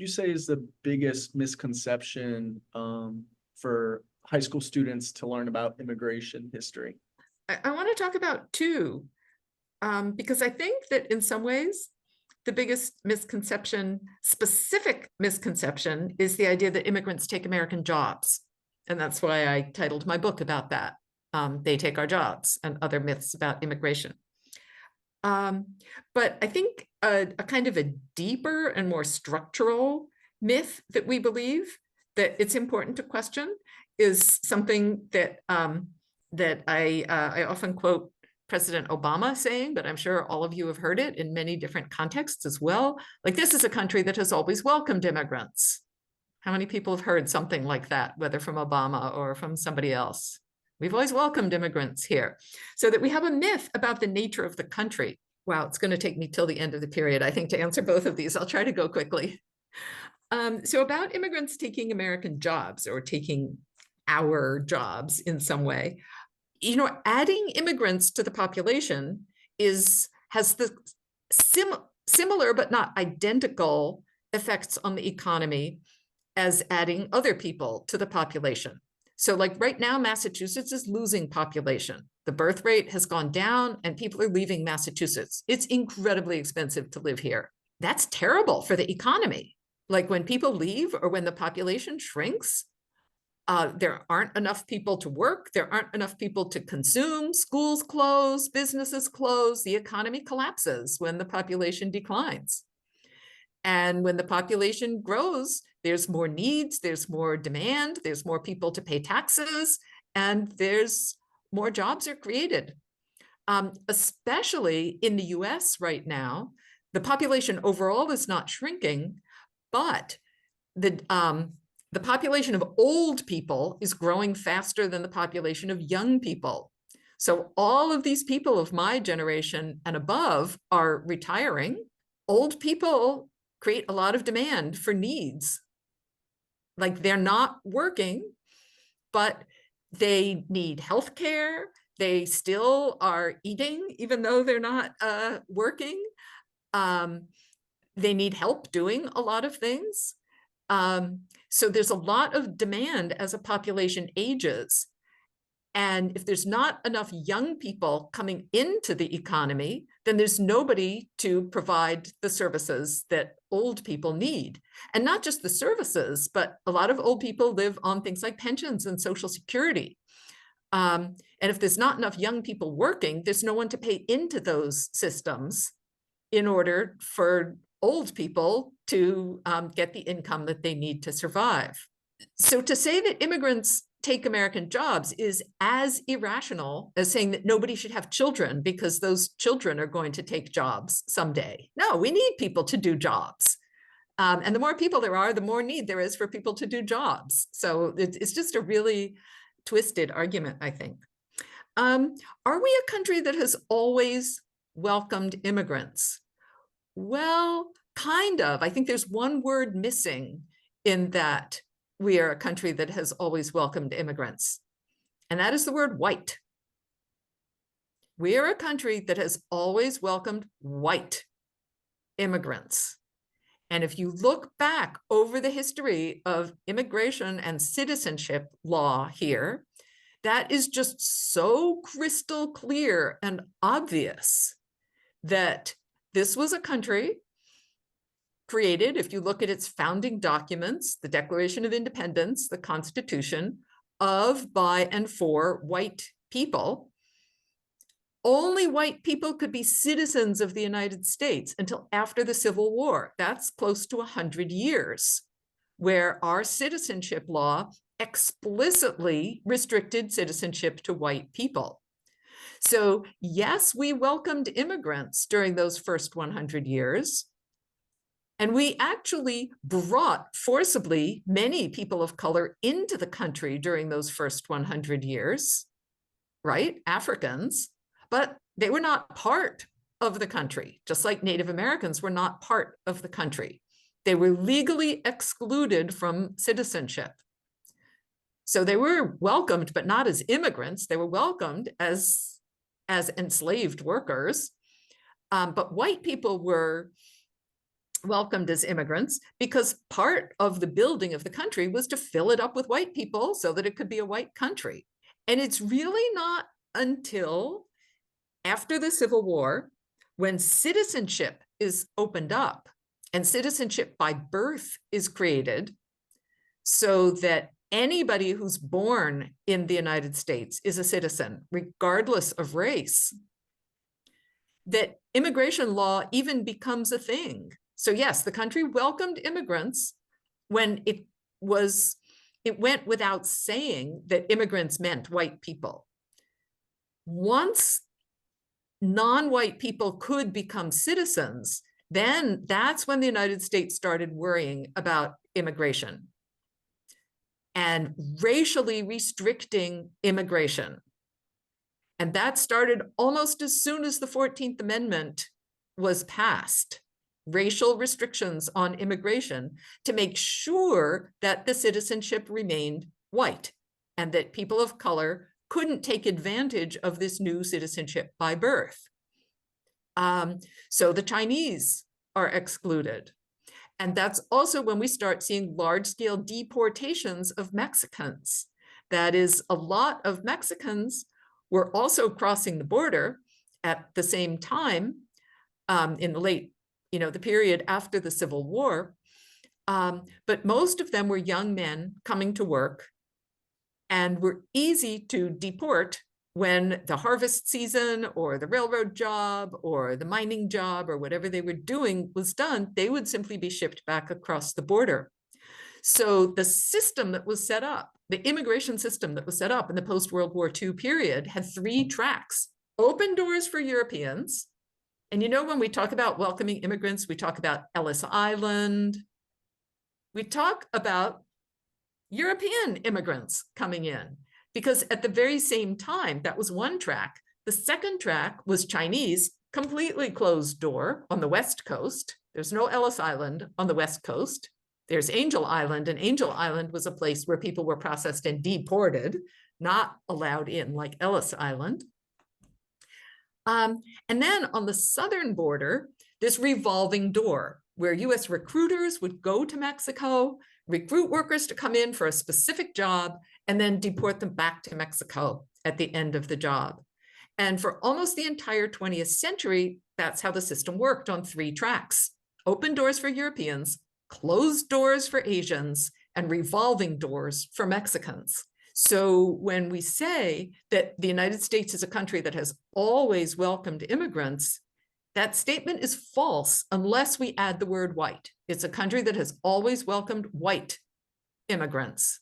would you say is the biggest misconception for high school students to learn about immigration history? I want to talk about two, because I think that in some ways, the biggest misconception, specific misconception, is the idea that immigrants take American jobs. And that's why I titled my book about that. They take our jobs, and other myths about immigration. But I think a kind of a deeper and more structural myth that we believe that it's important to question is something that I often quote President Obama saying, but I'm sure all of you have heard it in many different contexts as well. Like, this is a country that has always welcomed immigrants. How many people have heard something like that, whether from Obama or from somebody else? We've always welcomed immigrants here. So that we have a myth about the nature of the country. Wow, it's going to take me till the end of the period, I think, to answer both of these. I'll try to go quickly. So about immigrants taking American jobs, or taking our jobs in some way. Adding immigrants to the population has the similar but not identical effects on the economy as adding other people to the population. So like right now, Massachusetts is losing population. The birth rate has gone down and people are leaving Massachusetts. It's incredibly expensive to live here. That's terrible for the economy. Like when people leave or when the population shrinks, there aren't enough people to work. There aren't enough people to consume. Schools close, businesses close. The economy collapses when the population declines. And when the population grows, there's more needs, there's more demand, there's more people to pay taxes, and there's more jobs are created. Especially in the US right now, the population overall is not shrinking, but the population of old people is growing faster than the population of young people. So all of these people of my generation and above are retiring. Old people create a lot of demand for needs. Like, they're not working, but they need healthcare. They still are eating, even though they're not working. They need help doing a lot of things. So there's a lot of demand as a population ages. And if there's not enough young people coming into the economy, then there's nobody to provide the services that old people need. And not just the services, but a lot of old people live on things like pensions and Social Security. And if there's not enough young people working, there's no one to pay into those systems in order for old people to get the income that they need to survive. So to say that immigrants take American jobs is as irrational as saying that nobody should have children because those children are going to take jobs someday. No, we need people to do jobs. And the more people there are, the more need there is for people to do jobs. So it's just a really twisted argument, I think. Are we a country that has always welcomed immigrants? Well, kind of. I think there's one word missing in that we are a country that has always welcomed immigrants, and that is the word white. We are a country that has always welcomed white immigrants. And if you look back over the history of immigration and citizenship law here, that is just so crystal clear and obvious that this was a country created, if you look at its founding documents, the Declaration of Independence, the Constitution, of, by, and for white people. Only white people could be citizens of the United States until after the Civil War. That's close to 100 years, where our citizenship law explicitly restricted citizenship to white people. So yes, we welcomed immigrants during those first 100 years. And we actually brought forcibly many people of color into the country during those first 100 years, right? Africans, but they were not part of the country, just like Native Americans were not part of the country. They were legally excluded from citizenship. So they were welcomed, but not as immigrants. They were welcomed as enslaved workers. But white people were welcomed as immigrants because part of the building of the country was to fill it up with white people so that it could be a white country. And it's really not until after the Civil War, when citizenship is opened up and citizenship by birth is created, so that anybody who's born in the United States is a citizen, regardless of race, that immigration law even becomes a thing. So yes, the country welcomed immigrants when it went without saying that immigrants meant white people. Once non-white people could become citizens, then that's when the United States started worrying about immigration and racially restricting immigration. And that started almost as soon as the 14th Amendment was passed, racial restrictions on immigration to make sure that the citizenship remained white and that people of color couldn't take advantage of this new citizenship by birth. So the Chinese are excluded. And that's also when we start seeing large-scale deportations of Mexicans. That is, a lot of Mexicans were also crossing the border at the same time in the late, the period after the Civil War. But most of them were young men coming to work and were easy to deport when the harvest season or the railroad job or the mining job or whatever they were doing was done. They would simply be shipped back across the border. So the system that was set up, the immigration system that was set up in the post-World War II period had 3 tracks: open doors for Europeans. And when we talk about welcoming immigrants, we talk about Ellis Island. We talk about European immigrants coming in, because at the very same time, that was one track. The second track was Chinese, completely closed door on the West Coast. There's no Ellis Island on the West Coast. There's Angel Island, and Angel Island was a place where people were processed and deported, not allowed in like Ellis Island. And then on the southern border, this revolving door where US recruiters would go to Mexico, recruit workers to come in for a specific job, and then deport them back to Mexico at the end of the job. And for almost the entire 20th century, that's how the system worked, on 3 tracks: open doors for Europeans, closed doors for Asians, and revolving doors for Mexicans. So when we say that the United States is a country that has always welcomed immigrants, that statement is false unless we add the word white. It's a country that has always welcomed white immigrants.